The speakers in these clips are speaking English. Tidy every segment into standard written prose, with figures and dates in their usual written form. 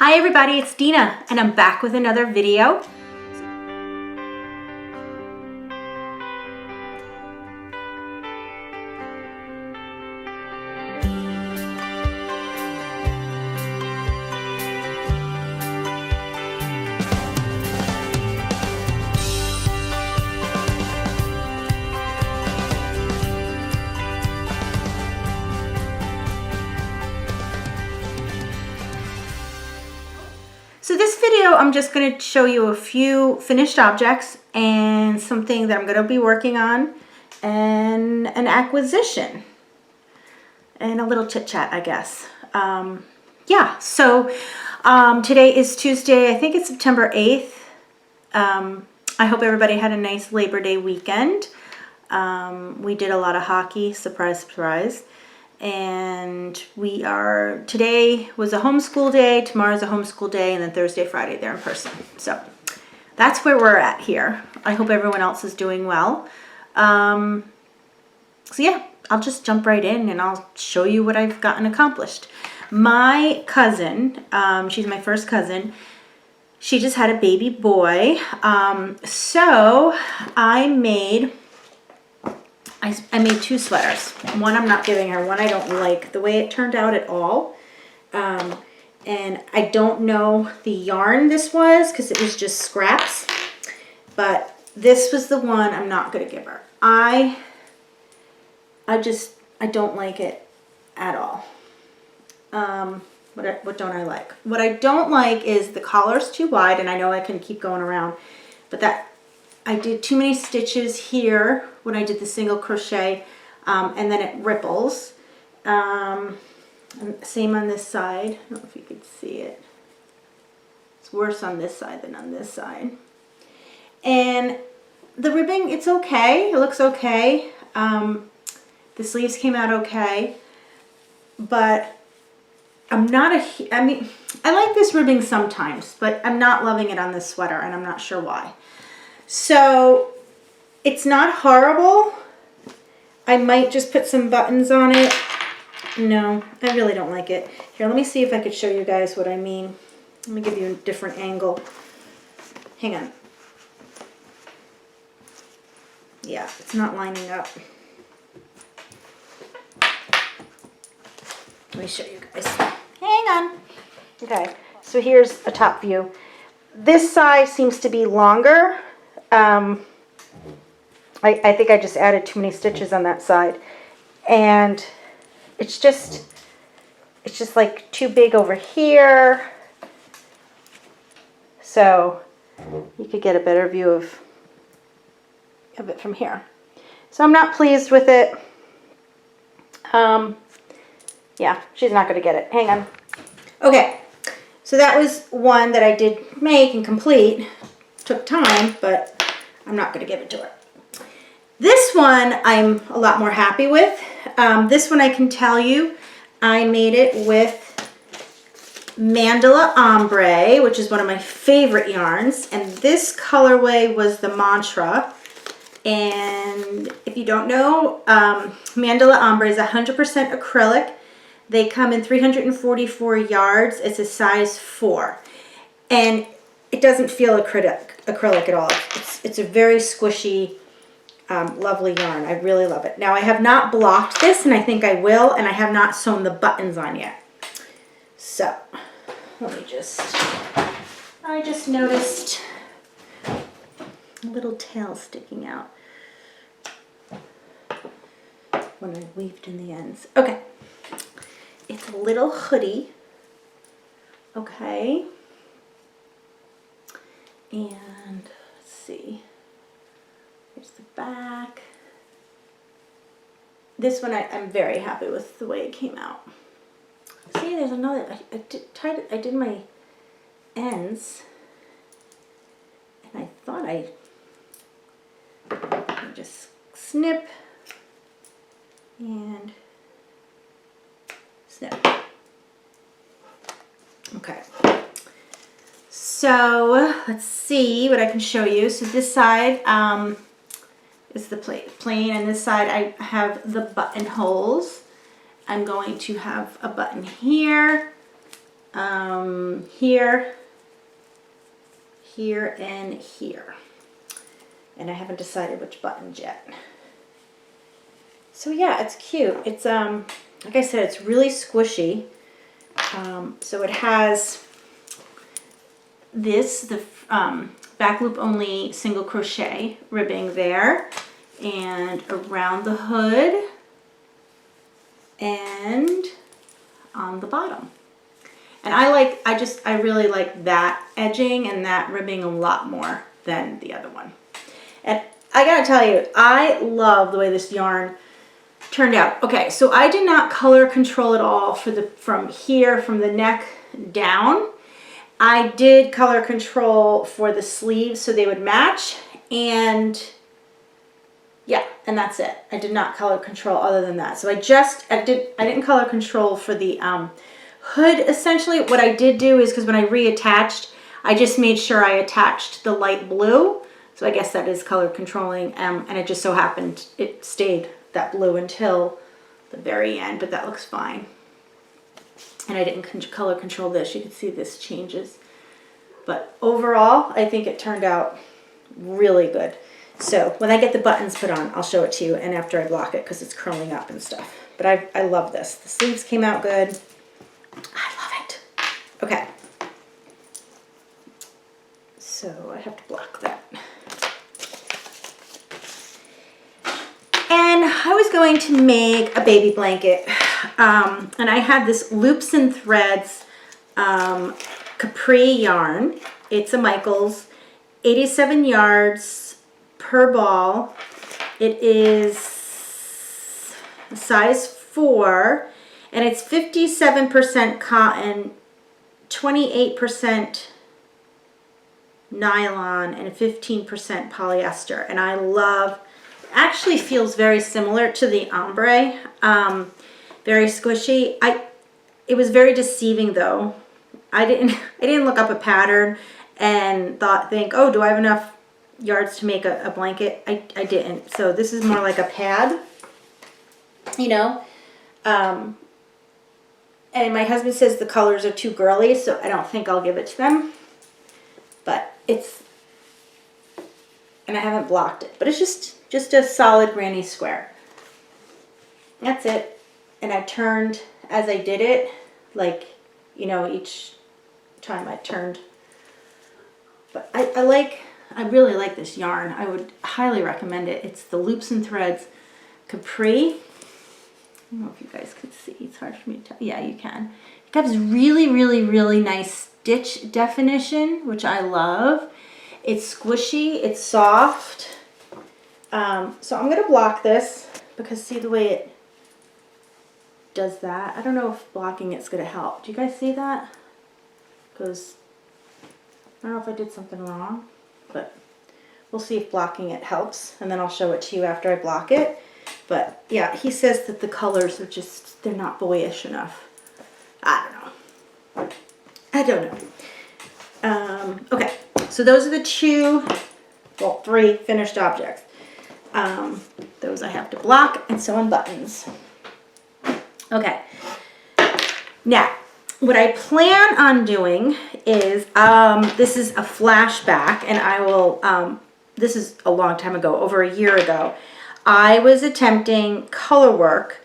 Hi everybody, it's Dina and I'm back with another video. So this video, I'm just going to show you a few finished objects and something that I'm going to be working on and an acquisition and a little chit chat, I guess. Today is Tuesday. I think it's September 8th. I hope everybody had a nice Labor Day weekend. We did a lot of hockey, surprise, surprise. And today was a homeschool day, tomorrow's a homeschool day, and then Thursday, Friday, they're in person. So that's where we're at here. I hope everyone else is doing well. So yeah, I'll just jump right in and I'll show you what I've gotten accomplished. My cousin, she's my first cousin, she just had a baby boy. So I made two sweaters. One I'm not giving her, one I don't like the way it turned out at all. And I don't know the yarn this was because it was just scraps. But this was the one I'm not going to give her. I don't like it at all. What don't I like? What I don't like is the collar's too wide, and I know I can keep going around, but I did too many stitches here when I did the single crochet, and then it ripples. And same on this side. I don't know if you could see it. It's worse on this side than on this side. And the ribbing, it's okay. It looks okay. The sleeves came out okay, but I like this ribbing sometimes, but I'm not loving it on this sweater, and I'm not sure why. So it's not horrible. I might just put some buttons on it. No, I really don't like it. Here, let me see if I could show you guys what I mean. Let me give you a different angle. Hang on. Yeah, it's not lining up. Let me show you guys. Hang on. Okay, so here's a top view. This side seems to be longer. I think I just added too many stitches on that side, and it's just like too big over here. So you could get a better view of it from here. So I'm not pleased with it. Yeah, she's not going to get it. Hang on. Okay, so that was one that I did make and complete. Took time, but I'm not going to give it to her. This one I'm a lot more happy with. This one I can tell you, I made it with Mandala Ombre, which is one of my favorite yarns. And this colorway was the Mantra. And if you don't know, Mandala Ombre is 100% acrylic. They come in 344 yards. It's a size 4. And it doesn't feel acrylic at all. It's a very squishy, lovely yarn. I really love it. Now I have not blocked this, and I think I will, and I have not sewn the buttons on yet. So let me I just noticed a little tail sticking out when I weaved in the ends. Okay. It's a little hoodie. Okay. And let's see. Here's the back. This one I'm very happy with the way it came out. See, there's another. I did my ends, and I thought I just snip and snip. Okay. So let's see what I can show you. So this side is the plain, and this side I have the buttonholes. I'm going to have a button here, here, here, and here. And I haven't decided which buttons yet. So yeah, it's cute. It's, like I said, it's really squishy. So it has this, the back loop only single crochet ribbing there, and around the hood, and on the bottom. And I really like that edging and that ribbing a lot more than the other one. And I gotta tell you, I love the way this yarn turned out. Okay, so I did not color control at all from here, from the neck down. I did color control for the sleeves so they would match, and yeah, and that's it. I did not color control other than that. So I didn't color control for the hood. Essentially what I did do is, because when I reattached, I just made sure I attached the light blue. So I guess that is color controlling, and it just so happened it stayed that blue until the very end, but that looks fine. And I didn't color control this. You can see this changes. But overall, I think it turned out really good. So when I get the buttons put on, I'll show it to you, and after I block it because it's curling up and stuff. But I love this. The sleeves came out good. I love it. Okay. So I have to block that. And I was going to make a baby blanket. And I had this Loops and Threads capri yarn. It's a Michaels, 87 yards per ball. It is size 4, and it's 57% cotton, 28% nylon, and 15% polyester. And I love, actually feels very similar to the ombre. Very squishy. It was very deceiving though. I didn't look up a pattern and think, oh, do I have enough yards to make a blanket? I didn't. So this is more like a pad, you know. And my husband says the colors are too girly, so I don't think I'll give it to them. But and I haven't blocked it, but it's just a solid granny square. That's it. And I turned as I did it, like, you know, each time I turned. But I really like this yarn. I would highly recommend it. It's the Loops and Threads Capri. I don't know if you guys can see. It's hard for me to tell. Yeah, you can. It has really, really, really nice stitch definition, which I love. It's squishy. It's soft. So I'm going to block this because see the way it does that. I don't know if blocking it's going to help. Do you guys see that? Because I don't know if I did something wrong, but we'll see if blocking it helps, and then I'll show it to you after I block it. But yeah, he says that the colors are just, they're not boyish enough. I don't know. Okay, so those are the three finished objects. Those I have to block and sew on buttons. Okay, now what I plan on doing is, this is a flashback, and I will, this is a long time ago, over a year ago, I was attempting color work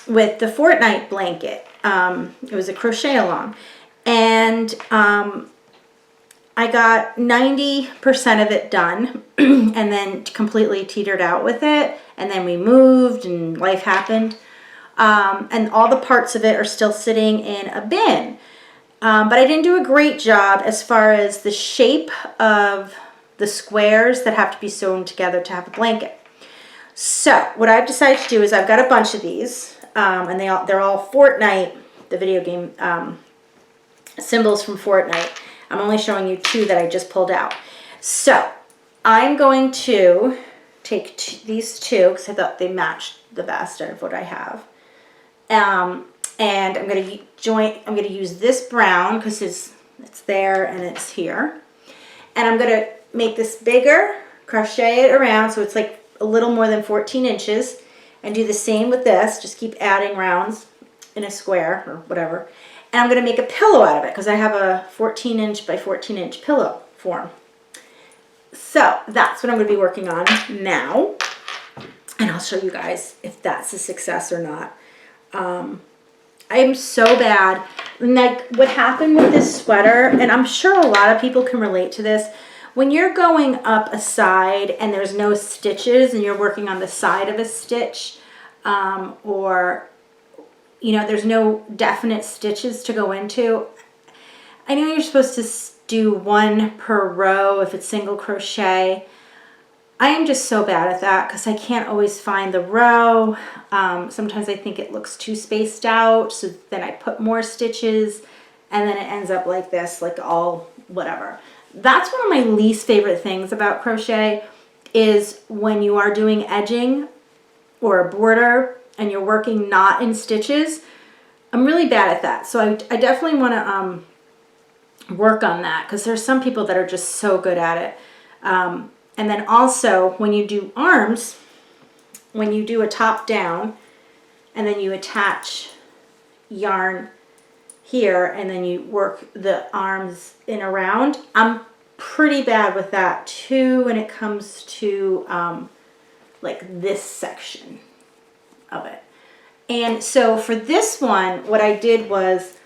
with the Fortnite blanket. It was a crochet along, and I got 90% of it done and then completely teetered out with it, and then we moved and life happened. And all the parts of it are still sitting in a bin. But I didn't do a great job as far as the shape of the squares that have to be sewn together to have a blanket. So what I've decided to do is I've got a bunch of these, and they're all Fortnite, the video game symbols from Fortnite. I'm only showing you 2 that I just pulled out. So I'm going to take these 2 because I thought they matched the best out of what I have. And I'm going to use this brown because it's there and it's here. And I'm going to make this bigger, crochet it around so it's like a little more than 14 inches, and do the same with this. Just keep adding rounds in a square or whatever. And I'm going to make a pillow out of it because I have a 14-inch by 14-inch pillow form. So that's what I'm going to be working on now. And I'll show you guys if that's a success or not. I'm so bad. Like what happened with this sweater, and I'm sure a lot of people can relate to this, when you're going up a side and there's no stitches and you're working on the side of a stitch, or you know, there's no definite stitches to go into. I know you're supposed to do 1 per row if it's single crochet. I am just so bad at that because I can't always find the row. Sometimes I think it looks too spaced out, so then I put more stitches and then it ends up like this, like all whatever. That's one of my least favorite things about crochet is when you are doing edging or a border and you're working not in stitches. I'm really bad at that. So I definitely want to work on that because there's some people that are just so good at it. And then also when you do arms, when you do a top down and then you attach yarn here and then you work the arms in around, I'm pretty bad with that too when it comes to like this section of it. And so for this one, what I did was,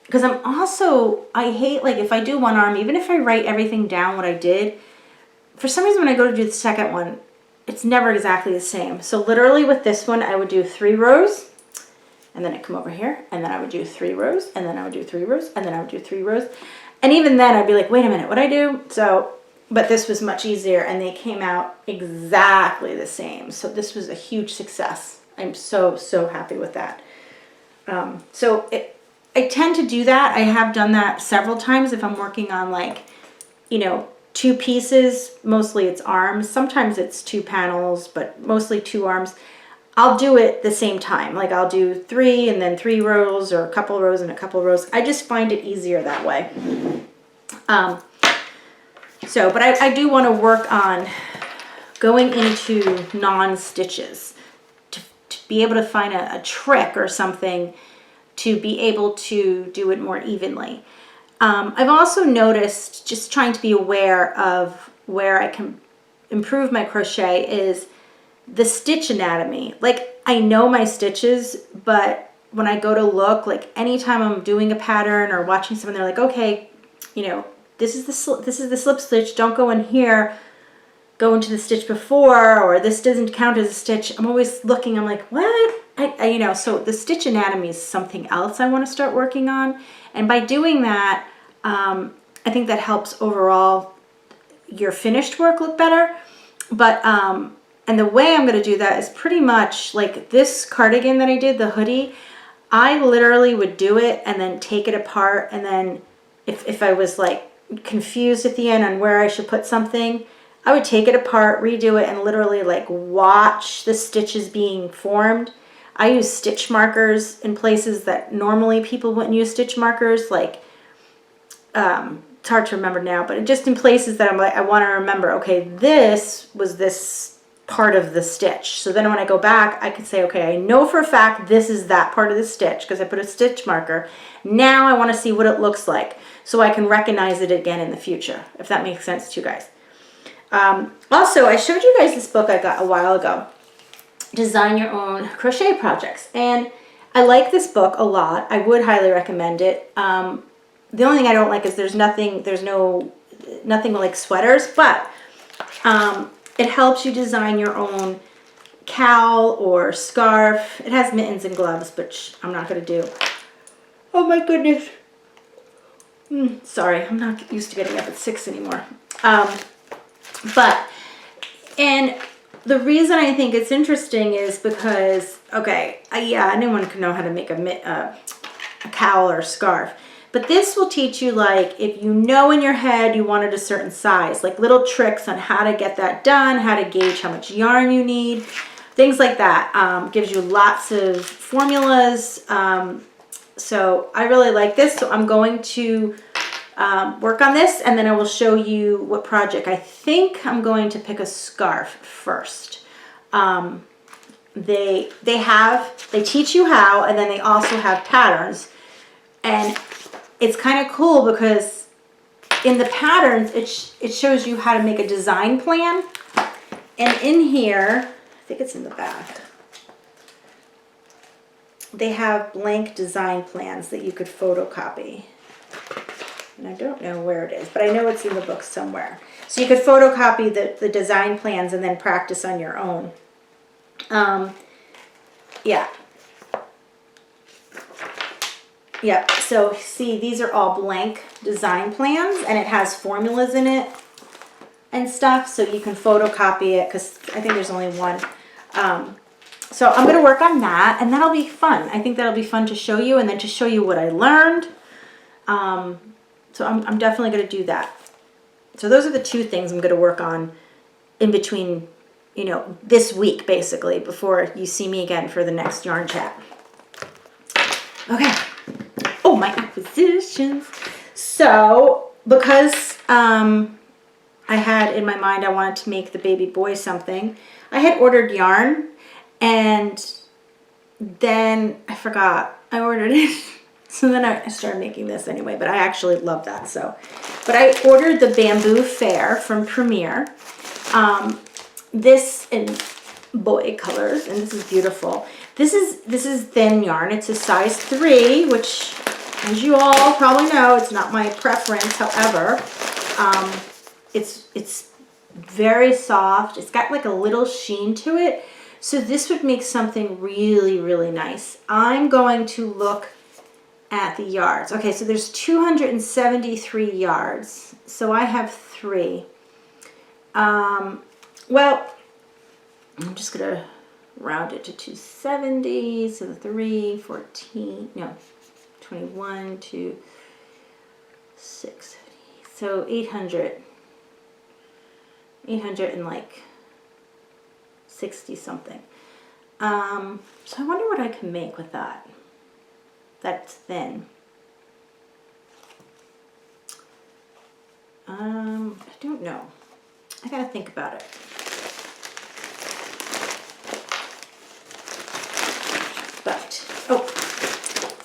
because I hate, like if I do one arm, even if I write everything down what I did, for some reason when I go to do the second one, it's never exactly the same. So literally with this one, I would do 3 rows, and then I'd come over here, and then I would do 3 rows, and then I would do 3 rows, and then I would do 3 rows. And even then I'd be like, wait a minute, what'd I do? So, but this was much easier, and they came out exactly the same. So this was a huge success. I'm so, so happy with that. I tend to do that. I have done that several times if I'm working on like, you know, 2 pieces. Mostly it's arms. Sometimes it's 2 panels, but mostly 2 arms. I'll do it the same time. Like I'll do 3 and then 3 rows or a couple rows and a couple rows. I just find it easier that way. But I do want to work on going into non-stitches to be able to find a trick or something to be able to do it more evenly. I've also noticed, just trying to be aware of where I can improve my crochet, is the stitch anatomy. Like I know my stitches, but when I go to look, like anytime I'm doing a pattern or watching someone, they're like, okay, you know, this is the slip stitch, don't go in here, go into the stitch before, or this doesn't count as a stitch. I'm always looking, I'm like, what? You know, so the stitch anatomy is something else I want to start working on. And by doing that, I think that helps overall your finished work look better. But, and the way I'm going to do that is pretty much like this cardigan that I did, the hoodie, I literally would do it and then take it apart. And then if I was like confused at the end on where I should put something, I would take it apart, redo it, and literally like watch the stitches being formed. I use stitch markers in places that normally people wouldn't use stitch markers, like, it's hard to remember now, but just in places that I'm like, I want to remember, okay, this was this part of the stitch. So then when I go back, I can say, okay, I know for a fact this is that part of the stitch because I put a stitch marker. Now I want to see what it looks like so I can recognize it again in the future, if that makes sense to you guys. Also, I showed you guys this book I got a while ago, Design Your Own Crochet Projects. And I like this book a lot. I would highly recommend it. The only thing I don't like is there's nothing like sweaters, but it helps you design your own cowl or scarf. It has mittens and gloves, which I'm not going to do. Oh my goodness. Sorry, I'm not used to getting up at 6 anymore. And the reason I think it's interesting is because, okay, yeah, anyone can know how to make a cowl or a scarf. But this will teach you, like, if you know in your head you wanted a certain size, like little tricks on how to get that done, how to gauge how much yarn you need, things like that. Gives you lots of formulas. So I really like this. So I'm going to work on this, and then I will show you what project. I think I'm going to pick a scarf first. They teach you how, and then they also have patterns. And it's kind of cool because in the patterns, it shows you how to make a design plan. And in here, I think it's in the back, they have blank design plans that you could photocopy. And I don't know where it is, but I know it's in the book somewhere. So you could photocopy the design plans and then practice on your own. Yeah. Yeah, so see, these are all blank design plans, and it has formulas in it and stuff, so you can photocopy it, because I think there's only one. So I'm going to work on that, and that'll be fun. I think that'll be fun to show you, and then to show you what I learned. So I'm definitely going to do that. So those are the two things I'm going to work on in between, you know, this week, basically, before you see me again for the next yarn chat. Okay. Oh, my acquisitions. So, because I had in my mind I wanted to make the baby boy something, I had ordered yarn, and then I forgot I ordered it. So then I started making this anyway, but I actually love that. So, but I ordered the bamboo fair from Premier. This in boy colors, and this is beautiful. This is thin yarn. It's a size 3, which, as you all probably know, it's not my preference. However, it's very soft. It's got like a little sheen to it. So this would make something really, really nice. I'm going to look at the yards. Okay, so there's 273 yards. So I have 3. Well, I'm just going to round it to 270. So the 3, 14, no, 21 to 6. So 800 and like 60 something. So I wonder what I can make with that. That's thin. I don't know. I gotta think about it. But, oh,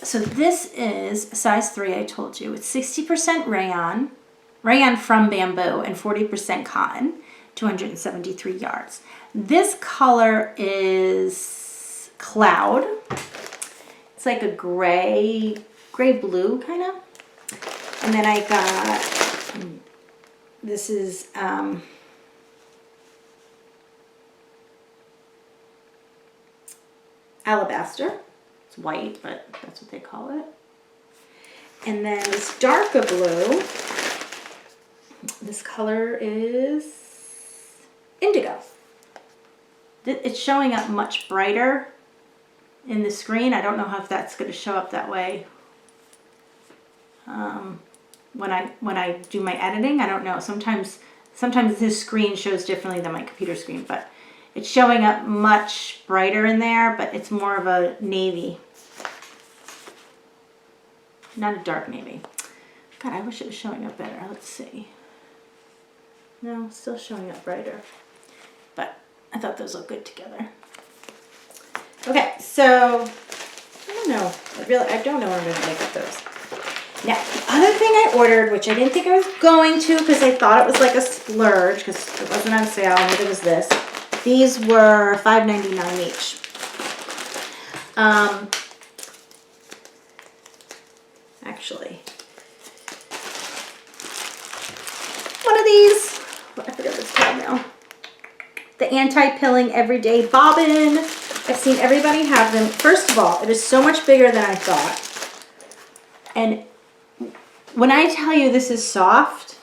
so this is a size 3, I told you. It's 60% rayon from bamboo, and 40% cotton, 273 yards. This color is Cloud. It's like a gray blue kind of. And then I got, this is Alabaster. It's white, but that's what they call it. And then this darker blue, this color is Indigo. It's showing up much brighter in the screen. I don't know if that's going to show up that way when I do my editing. I don't know. Sometimes this screen shows differently than my computer screen, but it's showing up much brighter in there, but it's more of a navy. Not a dark navy. God, I wish it was showing up better. Let's see. No, it's still showing up brighter. But I thought those looked good together. Okay, so I don't know. I don't know what I'm going to make with those. Now, the other thing I ordered, which I didn't think I was going to because I thought it was like a splurge because it wasn't on sale, neither was this. These were $5.99 each. Actually, one of these, I forget what it's called now. The Anti-Pilling Everyday Bobbin. I've seen everybody have them. First of all, it is so much bigger than I thought. And when I tell you this is soft,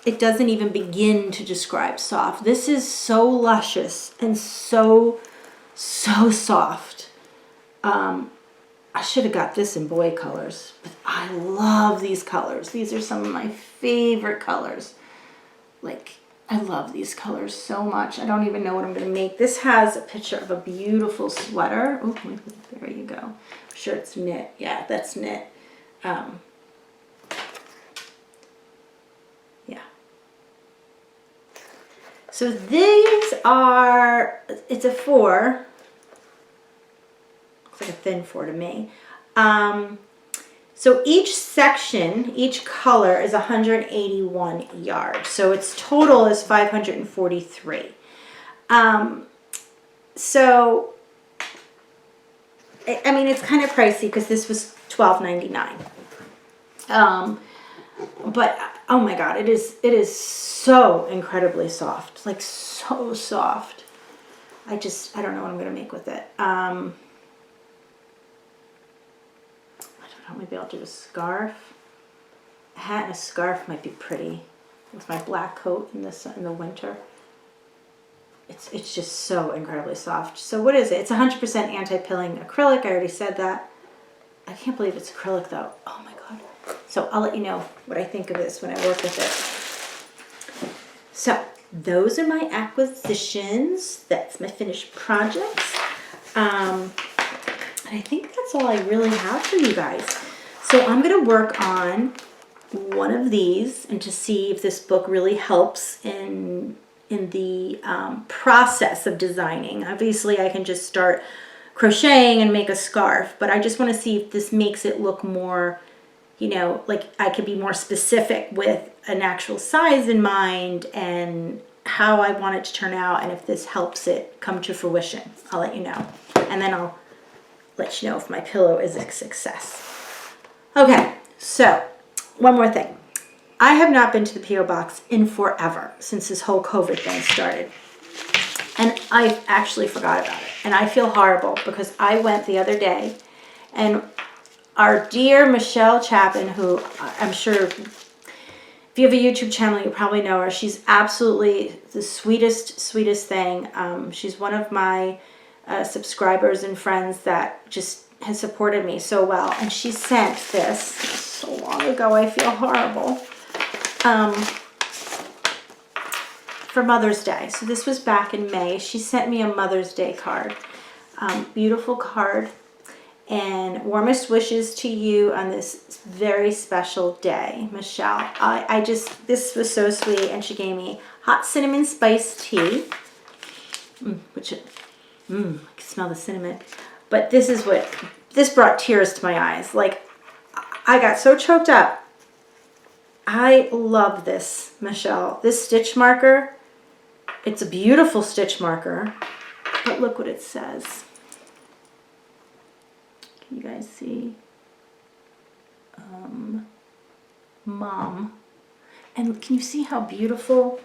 it doesn't even begin to describe soft. This is so luscious and so soft. I should have got this in boy colors, but I love these colors. These are some of my favorite colors. Like, I love these colors so much. I don't even know what I'm going to make. This has a picture of a beautiful sweater. Oh, there you go. I'm sure it's knit. Yeah, that's knit. Yeah. So these are, it's a 4. Looks like a thin 4 to me. So each section, each color is 181 yards. So its total is 543. So, I mean, it's kind of pricey because this was $12.99. But oh my God, it is so incredibly soft, like so soft. I don't know what I'm going to make with it. I don't know, maybe I'll do a scarf. A hat and a scarf might be pretty with my black coat in the winter. It's just so incredibly soft. So what is it? It's 100% anti-pilling acrylic. I already said that. I can't believe it's acrylic though. Oh my God. So I'll let you know what I think of this when I work with it. So those are my acquisitions. That's my finished projects. And I think that's all I really have for you guys. So I'm going to work on one of these and to see if this book really helps in the process of designing. Obviously, I can just start crocheting and make a scarf, but I just want to see if this makes it look more, you know, like I could be more specific with an actual size in mind and how I want it to turn out, and if this helps it come to fruition. I'll let you know. And then I'll let you know if my pillow is a success. Okay, so one more thing. I have not been to the P.O. box in forever since this whole COVID thing started. And I actually forgot about it. And I feel horrible because I went the other day and our dear Michelle Chapin, who I'm sure if you have a YouTube channel, you probably know her. She's absolutely the sweetest, sweetest thing. She's one of my subscribers and friends that just has supported me so well. And she sent this so long ago. I feel horrible. For Mother's Day. So this was back in May. She sent me a Mother's Day card. Beautiful card. And warmest wishes to you on this very special day, Michelle. This was so sweet. And she gave me hot cinnamon spice tea. I can smell the cinnamon. But this brought tears to my eyes. Like, I got so choked up. I love this, Michelle. This stitch marker, it's a beautiful stitch marker. But look what it says. Can you guys see? Mom. And can you see how beautiful?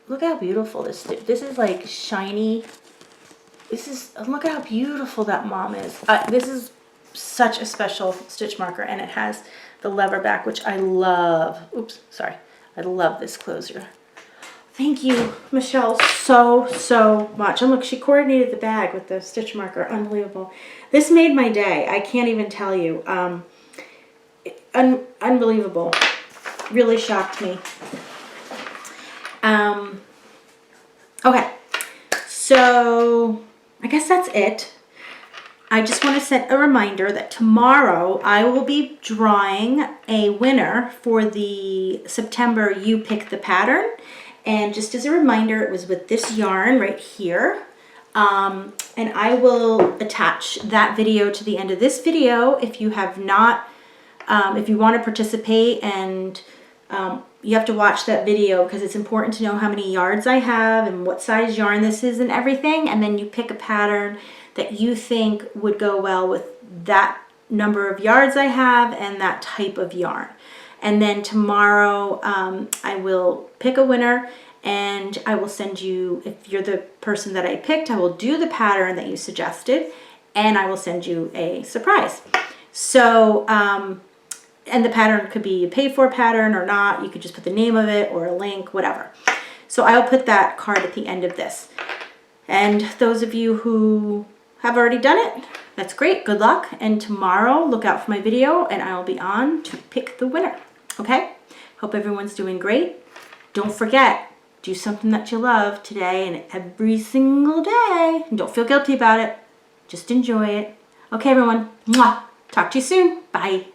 Look how beautiful this is, like shiny. Look at how beautiful that mom is. This is such a special stitch marker, and it has the lever back, which I love. Oops, sorry. I love this closure. Thank you, Michelle, so much. And look, she coordinated the bag with the stitch marker. Unbelievable. This made my day. I can't even tell you. Unbelievable. Really shocked me. Okay, so I guess that's it. I just want to set a reminder that tomorrow I will be drawing a winner for the September You Pick the Pattern. And just as a reminder, it was with this yarn right here. And I will attach that video to the end of this video if you have not, if you want to participate, and you have to watch that video because it's important to know how many yards I have and what size yarn this is and everything. And then you pick a pattern that you think would go well with that number of yards I have and that type of yarn. And then tomorrow I will pick a winner, and I will send you, if you're the person that I picked, I will do the pattern that you suggested, and I will send you a surprise. So, and the pattern could be a paid-for pattern or not. You could just put the name of it or a link, whatever. So I'll put that card at the end of this. And those of you who have already done it, that's great. Good luck. And tomorrow, look out for my video, and I'll be on to pick the winner. Okay? Hope everyone's doing great. Don't forget, do something that you love today and every single day. And don't feel guilty about it. Just enjoy it. Okay, everyone. Mwah. Talk to you soon. Bye.